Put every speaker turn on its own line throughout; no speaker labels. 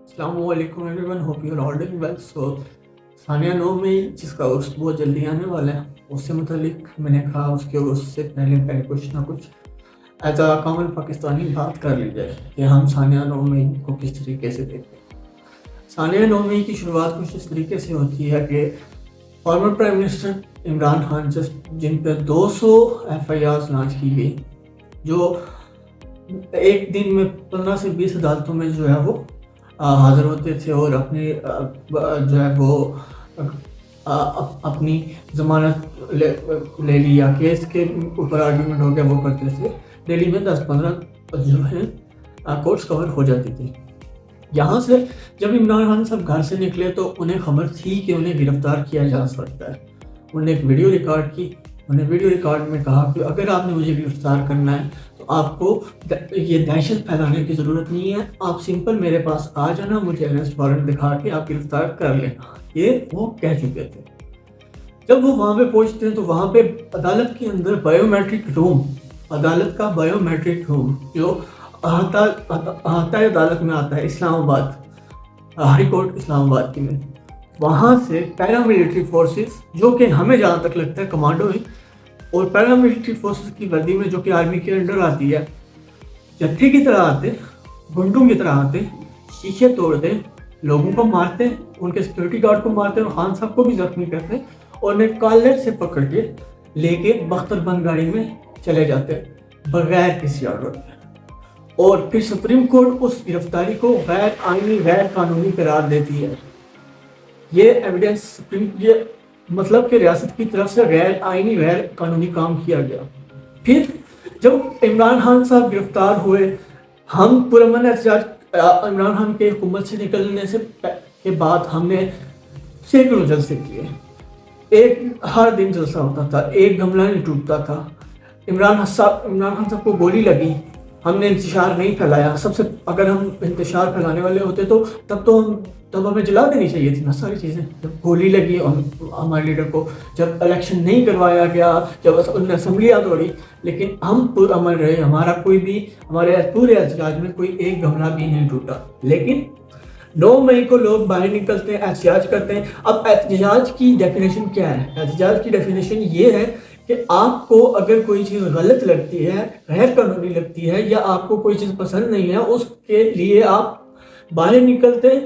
السلام علیکم everyone, hope you are all doing well. Sania 9 میں جس کا عرس بہت جلدی آنے والا ہے، اس سے متعلق میں نے کہا اس کے عرس سے پہلے کچھ نہ کچھ ایز اے کامن پاکستانی بات کر لی جائے کہ ہم ثانیہ 9 مئی کو کس طریقے سے دیکھتے ہیں. ثانیہ 9 مئی کی شروعات کچھ اس طریقے سے ہوتی ہے کہ former prime minister Imran Khan سے جن پہ 200 FIRs لانچ کی گئی، جو ایک دن میں 15 سے 20 عدالتوں میں جو ہے وہ حاضر ہوتے تھے اور اپنی جو ہے وہ اپنی ضمانت لے لی یا کیس کے اوپر آرگیومنٹ ہو گیا وہ کرتے تھے. دہلی میں 10-15 جو ہے کورٹس کور ہو جاتی تھی. یہاں سے جب عمران خان صاحب گھر سے نکلے تو انہیں خبر تھی کہ انہیں گرفتار کیا جا سکتا ہے. انہوں نے ایک ویڈیو ریکارڈ کی. انہوں نے ویڈیو ریکارڈ میں کہا کہ اگر آپ نے مجھے گرفتار کرنا ہے تو آپ کو یہ دہشت پھیلانے کی ضرورت نہیں ہے، آپ سمپل میرے پاس آ جانا، مجھے اریسٹ وارنٹ دکھا کے آپ گرفتار کر لینا. یہ وہ کہہ چکے تھے. جب وہ وہاں پہ پہنچتے ہیں تو وہاں پہ عدالت کے اندر بایومیٹرک روم، عدالت کا بایومیٹرک روم جو احاطہ عدالت میں آتا ہے اسلام آباد، ہائی کورٹ اسلام آباد کی میں، وہاں سے پیراملٹری فورسز جو کہ ہمیں جہاں تک لگتا ہے کمانڈو ہیں، اور پیراملٹری فورسز کی وردی میں جو کہ آرمی کے انڈر آتی ہے، جتھے کی طرح آتے، گنڈوں کی طرح آتے، شیشے توڑتے، لوگوں کو مارتے، ان کے سیکورٹی گارڈ کو مارتے اور خان صاحب کو بھی زخمی کرتے اور انہیں کالر سے پکڑ کے لے کے بختر بند گاڑی میں چلے جاتے بغیر کسی آرڈر کے. اور پھر سپریم کورٹ اس گرفتاری کو غیر آئینی، غیر قانونی قرار دیتی ہے. یہ ایویڈنس یہ مطلب کہ ریاست کی طرف سے غیر آئینی، غیر قانونی کام کیا گیا. پھر جب عمران خان صاحب گرفتار ہوئے، ہم پرامن احتجاج عمران خان کے حکومت سے نکلنے سے کے بعد ہم نے سینکڑوں جلسے کیے. ایک ہر دن جلسہ ہوتا تھا، ایک گملہ نہیں ٹوٹتا تھا. عمران خان صاحب کو گولی لگی، ہم نے انتشار نہیں پھیلایا. اگر ہم انتشار پھیلانے والے ہوتے تو تب ہمیں جلا دینی چاہیے تھی نا ساری چیزیں. جب گولی لگی ہمارے لیڈر کو، جب الیکشن نہیں کروایا گیا، جب انہوں نے اسمبلیاں توڑی، لیکن ہم پرامن رہے. ہمارے پورے احتجاج میں کوئی ایک گملہ بھی نہیں ٹوٹا. لیکن 9 مئی کو لوگ باہر نکلتے ہیں، احتجاج کرتے ہیں. اب احتجاج کی ڈیفینیشن کیا ہے؟ احتجاج کی ڈیفینیشن یہ ہے کہ آپ کو اگر کوئی چیز غلط لگتی ہے، غیر قانونی لگتی ہے، یا آپ کو کوئی چیز پسند نہیں ہے، اس کے لیے آپ باہر نکلتے ہیں،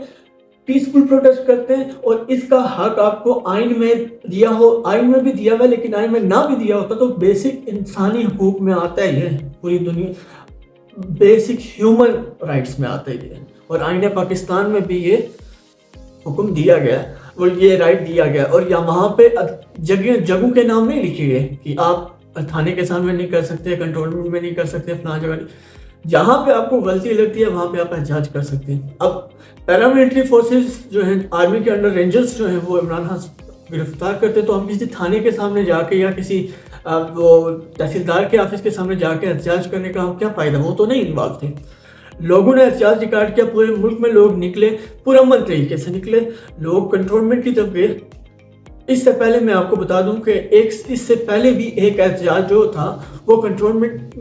پیسفل پروٹیسٹ کرتے ہیں، اور اس کا حق آپ کو آئین میں دیا ہو، آئین میں بھی دیا ہوا ہے، لیکن آئین میں نہ بھی دیا ہوتا تو بیسک انسانی حقوق میں آتا ہی ہے. پوری دنیا بیسک ہیومن رائٹس میں آتا ہی ہے، اور آئین پاکستان میں بھی یہ حکم دیا گیا اور یہ رائٹ دیا گیا. اور یا وہاں پہ جگہوں کے نام نہیں لکھے گئے کہ آپ تھانے کے سامنے نہیں کر سکتے، کنٹرول روم میں نہیں کر سکتے، فلاں جگہ نہیں. جہاں پہ آپ کو غلطی لگتی ہے وہاں پہ آپ احتجاج کر سکتے ہیں. اب پیراملٹری فورسز جو ہیں، آرمی کے انڈر رینجرز جو ہیں، وہ عمران خان گرفتار کرتے تو ہم کسی تھانے کے سامنے جا کے یا کسی وہ تحصیلدار کے آفس کے سامنے جا کے احتجاج کرنے کا کیا فائدہ؟ وہ تو نہیں انوالو تھے. لوگوں نے احتجاج ریکارڈ کیا، پورے ملک میں لوگ نکلے، پرامن طریقے سے نکلے. لوگ کنٹرولمنٹ کی طرف گئے. اس سے پہلے میں آپ کو بتا دوں کہ اس سے پہلے بھی ایک احتجاج جو تھا وہ کنٹرولمنٹ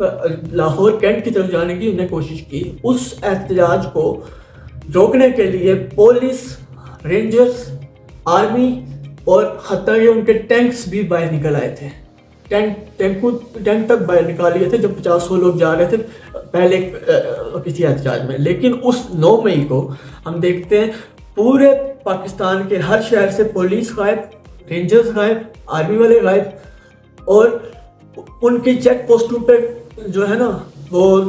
لاہور کینٹ کی طرف جانے کی انہوں نے کوشش کی. اس احتجاج کو روکنے کے لیے پولیس، رینجرز، آرمی اور حتیٰ کہ ان کے ٹینکس بھی باہر نکل آئے تھے. ٹینک تک باہر نکال لیے تھے جب 50-100 لوگ جا رہے تھے پہلے کسی احتجاج میں. لیکن اس 9 مئی کو ہم دیکھتے ہیں پورے پاکستان کے ہر شہر سے پولیس غائب، رینجرز غائب، آرمی والے غائب، اور ان کی چیک پوسٹوں پہ جو ہے نا وہ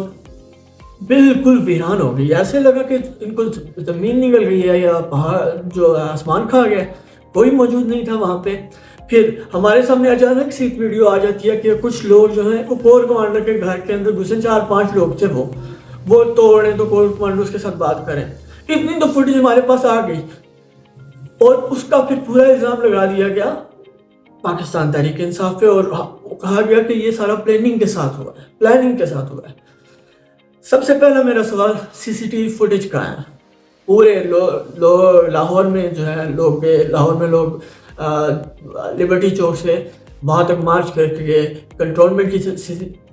بالکل ویران ہو گئی. ایسے لگا کہ ان کو زمین نکل گئی ہے یا پہاڑ جو آسمان کھا گیا. کوئی موجود نہیں تھا وہاں پہ. پھر ہمارے سامنے اچانک سی ویڈیو آ جاتی ہے کہ کچھ لوگ جو ہیں وہ کور کمانڈر کے گھر کے اندر گھسے، 4-5 لوگ تھے، وہ توڑیں تو کور کمانڈر اس کے ساتھ بات کریں. اتنی تو فوٹیج ہمارے پاس آ گئی اور اس کا پھر پورا الزام لگا دیا گیا پاکستان تحریک انصاف پہ، اور کہا گیا کہ یہ سارا پلاننگ کے ساتھ ہوا ہے. سب سے پہلا میرا سوال CCTV فوٹیج کہاں ہے؟ پورے لاہور میں جو ہے لاہور میں لوگ لبرٹی چوک سے وہاں تک مارچ کر کے گئے. کنٹرولمنٹ کی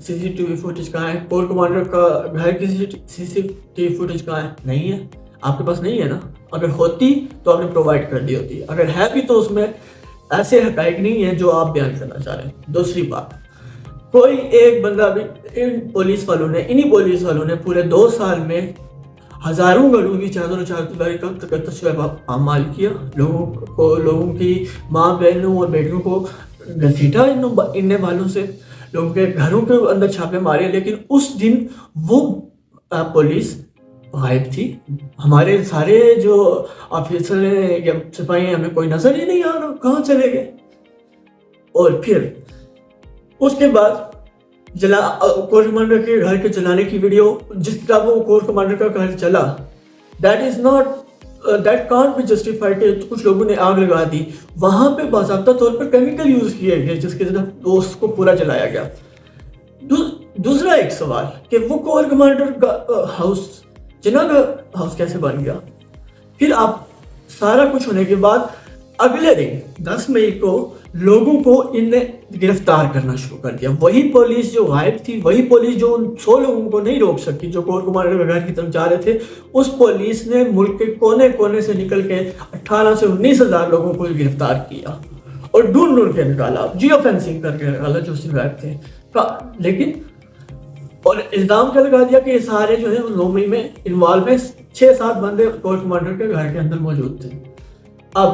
CCTV فوٹیج کہاں ہے؟ کور کمانڈر کا گھر کی CCTV فوٹیج کہاں ہے؟ نہیں ہے. آپ کے پاس نہیں ہے نا, اگر ہوتی تو آپ نے پرووائڈ کر دی ہوتی, اگر ہے بھی تو اس میں ایسے حقائق نہیں ہیں جو آپ بیان کرنا چاہ رہے ہیں. دوسری بات, کوئی ایک بندہ بھی انہی پولیس والوں نے پورے 2 سال میں ہزاروں گھروں کی چادر و چاردیواری کا تقدس اعمال کیا, لوگوں کی ماں بہنوں اور بیٹیوں کو گھسیٹا ان والوں سے, لوگوں کے گھروں کے اندر چھاپے مارے, لیکن اس دن وہ پولیس غائب تھی. ہمارے سارے جو آفیسر ہیں یا سپاہی ہیں, ہمیں کوئی نظر ہی نہیں آ رہا, کہاں چلے گئے. اور پھر اس کے بعد کور کمانڈر کے گھر کے جلانے کی ویڈیو, جس طرح وہ کور کمانڈر کا گھر چلا, دیٹ کانٹ بی جسٹیفائڈ. کچھ لوگوں نے آگ لگا دی وہاں پہ, باضابطہ طور پر کیمیکل یوز کیے گئے جس کے طرف اس کو پورا جلایا گیا. دوسرا ایک سوال کہ وہ کور کمانڈر کا ہاؤس جناح کا ہاؤس کیسے بن گیا. پھر آپ سارا کچھ ہونے کے بعد اگلے دن 10 مئی کو لوگوں کو ان نے گرفتار کرنا شروع کر دیا. وہی پولیس جو غائب تھی, وہی پولیس جو ان 100 لوگوں کو نہیں روک سکی جو کور کمانڈر کے گھر کی طرف جا رہے تھے, اس پولیس نے ملک کے کونے کونے سے نکل کے 18 سے 19 ہزار لوگوں کو گرفتار کیا اور ڈھونڈ کے نکالا, جیو فینسنگ کر کے نکالا جو غائب تھے. لیکن اور الزام کیا لگا دیا کہ یہ سارے جو ہے 9 مئی میں انوالو میں 6-7 بندے کور کمانڈر کے گھر کے اندر موجود تھے. اب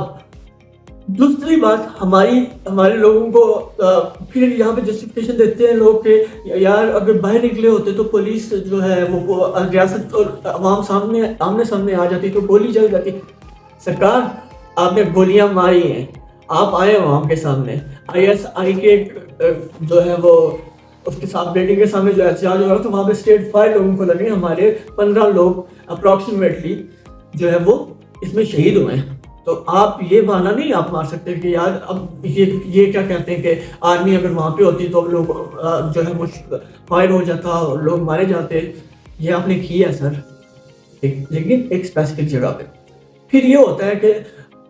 دوسری بات, ہمارے لوگوں کو پھر یہاں پہ جسٹیفیکیشن دیتے ہیں لوگ کہ یار اگر باہر نکلے ہوتے تو پولیس جو ہے وہ ریاست اور عوام آمنے سامنے آ جاتی تو گولی چل جاتی. سرکار, آپ نے گولیاں ماری ہیں, آپ آئے عوام کے سامنے, ISI کے جو ہے وہ اس کے ساتھ بلڈنگ کے سامنے جو احتجاج ہو رہا تو وہاں پہ اسٹیٹ فائر لوگوں کو لگے, ہمارے 15 لوگ اپروکسیمیٹلی جو ہے وہ اس میں شہید ہوئے ہیں. تو آپ یہ بہانہ نہیں آپ مار سکتے کہ یار اب یہ کیا کہتے ہیں کہ آرمی اگر وہاں پہ ہوتی تو لوگ جو ہے وہ فائر ہو جاتا, لوگ مارے جاتے. یہ آپ نے کیا سر, لیکن ایک اسپیسیفک جگہ پہ. پھر یہ ہوتا ہے کہ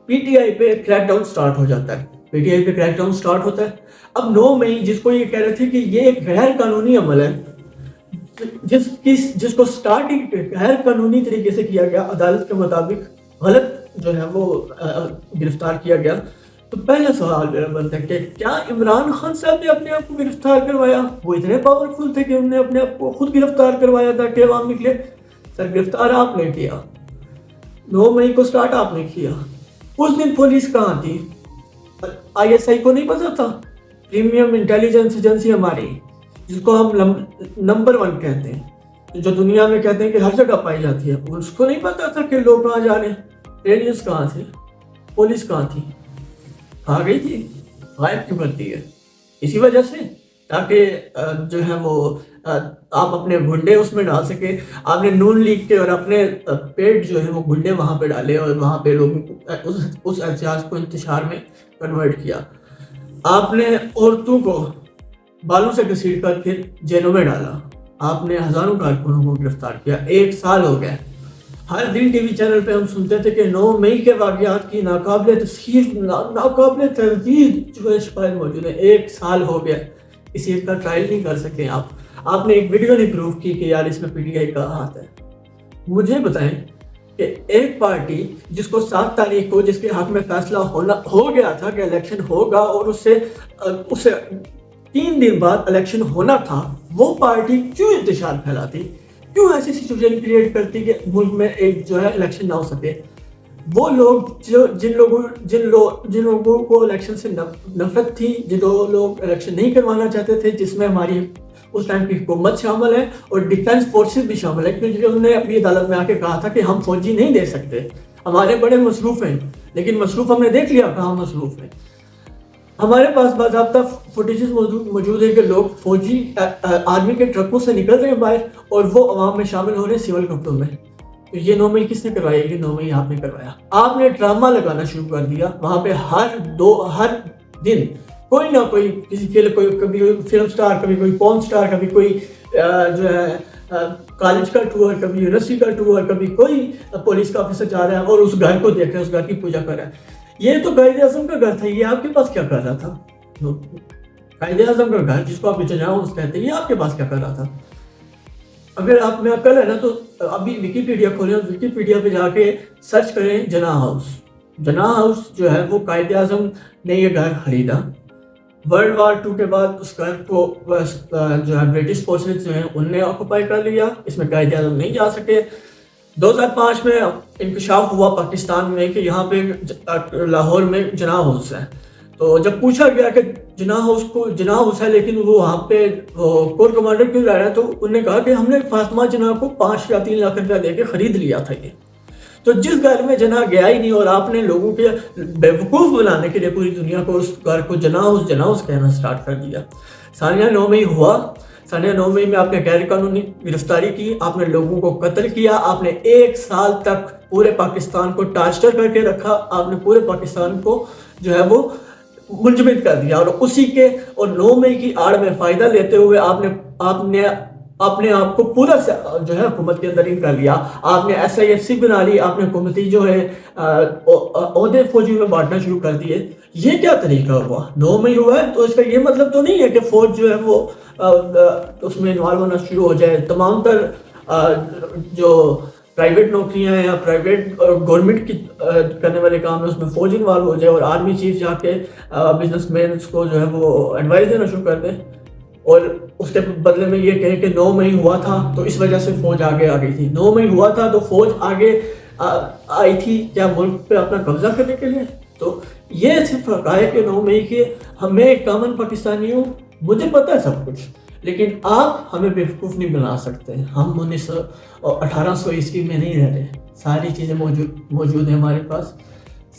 PTI پہ کریک ڈاؤن سٹارٹ ہو جاتا ہے, PTI پہ کریک ڈاؤن سٹارٹ ہوتا ہے. اب 9 مئی جس کو یہ کہہ رہے تھے کہ یہ ایک غیر قانونی عمل ہے, جس کو سٹارٹنگ غیر قانونی طریقے سے کیا گیا, عدالت کے مطابق غلط جو ہے وہ گرفتار کیا گیا, تو پہلا سوال میرا بنتا ہے کہ کیا عمران خان صاحب نے اپنے آپ کو گرفتار کروایا؟ وہ اتنے پاورفل تھے کہ انہوں نے اپنے آپ کو خود گرفتار کروایا تھا کہ عوام نکلے؟ سر گرفتار آپ نے کیا, 9 مئی کو سٹارٹ آپ نے کیا. اس دن پولیس کہاں تھی؟ ISI کو نہیں پتا تھا, پریمیم انٹیلیجنس ایجنسی ہماری جس کو ہم نمبر 1 کہتے ہیں, جو دنیا میں کہتے ہیں کہ ہر جگہ پائی جاتی ہے, اس کو نہیں پتا تھا کہ لوگ کہاں جا رہے ہیں؟ ریڈیوس کہاں تھے؟ پولیس کہاں تھی؟ آ گئی تھی, غائب کیوں کرتی ہے؟ اسی وجہ سے تاکہ جو ہے وہ آپ اپنے گھنڈے اس میں ڈال سکے. آپ نے نون لیگ کے اور اپنے پیٹ جو ہے وہ گھنڈے وہاں پہ ڈالے اور وہاں پہ لوگوں اس احتجاج کو انتشار میں کنورٹ کیا. آپ نے عورتوں کو بالوں سے گھسیٹ کر پھر جیلوں میں ڈالا. آپ نے ہزاروں کارکنوں کو گرفتار کیا. 1 سال ہو گیا. ہر دن ٹی وی چینل پہ ہم سنتے تھے کہ 9 مئی کے واقعات کی ناقابل تردید جو ہے شواہد موجود ہیں. 1 سال ہو گیا, کسی ایک کا ٹرائل نہیں کر سکے آپ. آپ نے ایک ویڈیو نہیں پروف کی کہ یار اس میں PTI کا ہاتھ ہے. مجھے بتائیں کہ ایک پارٹی جس کو 7 تاریخ کو جس کے حق میں فیصلہ ہو گیا تھا کہ الیکشن ہوگا اور اس سے 3 دن بعد الیکشن ہونا تھا, وہ پارٹی کیوں انتشار پھیلاتی, کیوں ایسی سچویشن کریٹ کرتی کہ ملک میں ایک جو ہے الیکشن نہ ہو سکے؟ وہ لوگ جن لوگوں کو الیکشن سے نفرت تھی, جو لوگ الیکشن نہیں کروانا چاہتے تھے, جس میں ہماری اس ٹائم کی حکومت شامل ہے اور ڈیفینس فورسز بھی شامل ہے, کیونکہ انہوں نے اپنی عدالت میں آ کے کہا تھا کہ ہم فوجی نہیں دے سکتے, ہمارے بڑے مصروف ہیں. لیکن مصروف ہم نے دیکھ لیا کہاں مصروف ہیں. ہمارے پاس باضابطہ فوٹیجز موجود ہے کہ لوگ فوجی آرمی کے ٹرکوں سے نکل رہے ہیں باہر اور وہ عوام میں شامل ہو رہے ہیں سول کپڑوں میں. تو یہ 9 مئی کس نے کروایا؟ یہ 9 مئی آپ نے کروایا. آپ نے ڈرامہ لگانا شروع کر دیا. وہاں پہ ہر دن کوئی نہ کوئی کبھی فلم سٹار, کبھی کوئی پورن سٹار, کبھی کوئی جو ہے کالج کا ٹور, کبھی یونیورسٹی کا ٹور, کبھی کوئی پولیس کا آفیسر جا رہا ہے اور اس گھر کو دیکھ رہا ہے, اس گھر کی پوجا کر رہا ہے. یہ تو قائد اعظم کا گھر تھا, یہ آپ کے پاس کیا کر رہا تھا؟ قائد اعظم کا گھر جس کو آپ چناؤ کہتے ہیں, یہ آپ کے پاس کیا کر رہا تھا؟ اگر آپ میں عقل ہے نا تو ابھی ویکیپیڈیا کھولیں اور ویکیپیڈیا پہ جا کے سرچ کریں جناح ہاؤس. جناح ہاؤس جو ہے وہ قائد اعظم نے یہ گھر خریدا. ورلڈ وار 2 کے بعد اس گھر کو جو ہے برٹش فورسز جو ہیں ان نے آکوپائی کر لیا. اس میں قائد اعظم نہیں جا سکے. 2005 میں انکشاف ہوا پاکستان میں کہ یہاں پہ لاہور میں جناح ہاؤس ہے. تو جب پوچھا گیا کہ جناح ہاؤس ہے لیکن وہ وہاں پہ کور کمانڈر کیوں رہ رہا ہے, تو انہوں نے کہا کہ ہم نے فاطمہ جناح کو 5 یا 3 لاکھ روپیہ دے کے خرید لیا تھا. یہ تو جس گھر میں جناح گیا ہی نہیں اور آپ نے لوگوں کے بیوقوف بنانے کے لیے پوری دنیا کو اس گھر کو جناح ہاؤس کہنا سٹارٹ کر دیا. ثانیہ 9 مئی ہوا. ثانیہ 9 مئی میں آپ نے غیر قانونی گرفتاری کی, آپ نے لوگوں کو قتل کیا, آپ نے 1 سال تک پورے پاکستان کو ٹارچر کر کے رکھا, آپ نے پورے پاکستان کو جو ہے وہ منجمد کر دیا. اور اسی کے اور 9 مئی کی آڑ میں فائدہ لیتے ہوئے آپ نے آپ کو پورا جو ہے حکومت کے اندر کر لیا. آپ نے SIFC بنا لی, آپ نے حکومتی جو ہے عہدے فوجی میں بانٹنا شروع کر دیے. یہ کیا طریقہ ہوا؟ 9 مئی ہوا ہے تو اس کا یہ مطلب تو نہیں ہے کہ فوج جو ہے وہ اس میں انوالو ہونا شروع ہو جائے. تمام تر جو پرائیویٹ نوکریاں ہیں یا پرائیویٹ اور گورنمنٹ کی کرنے والے کام ہیں اس میں فوج انوالو ہو جائے اور آرمی چیف جا کے بزنس مینس کو جو ہے وہ ایڈوائز دینا شروع کر دیں اور اس کے بدلے میں یہ کہیں کہ 9 مئی ہوا تھا تو اس وجہ سے فوج آگے آ گئی تھی. 9 مئی ہوا تھا تو فوج آگے آئی تھی کیا ملک پہ اپنا قبضہ کرنے کے لیے؟ تو یہ صرف حقائق کہ 9 مئی کے ہمیں کامن پاکستانی ہوں, مجھے پتہ ہے سب کچھ, لیکن آپ ہمیں بیوقوف نہیں بنا سکتے. ہم 1800 عیسوی میں نہیں رہ رہے, ساری چیزیں موجود ہیں ہمارے پاس.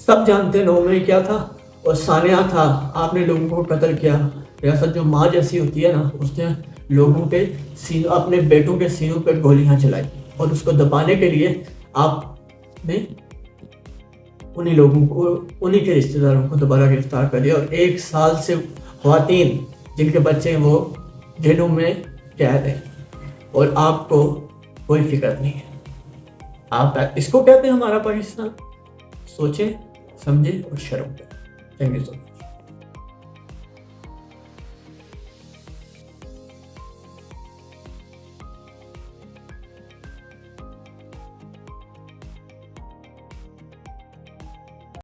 سب جانتے ہیں 9 مئی کیا تھا اور ثانیہ تھا. آپ نے لوگوں کو قتل کیا. ریاست جو ماں جیسی ہوتی ہے نا, اس نے لوگوں کے سینوں, اپنے بیٹوں کے سینوں پہ گولیاں چلائی اور اس کو دبانے کے لیے آپ نے انہی لوگوں کو, انہی کے رشتہ داروں کو دوبارہ گرفتار کر لیا. اور 1 سال سے خواتین جن کے بچے ہیں وہ جیلوں میں قید ہیں اور آپ کو کوئی فکر نہیں ہے. آپ اس کو کہتے ہیں ہمارا پاکستان؟ سوچیں, سمجھیں اور شرم کریں. Thank you so much.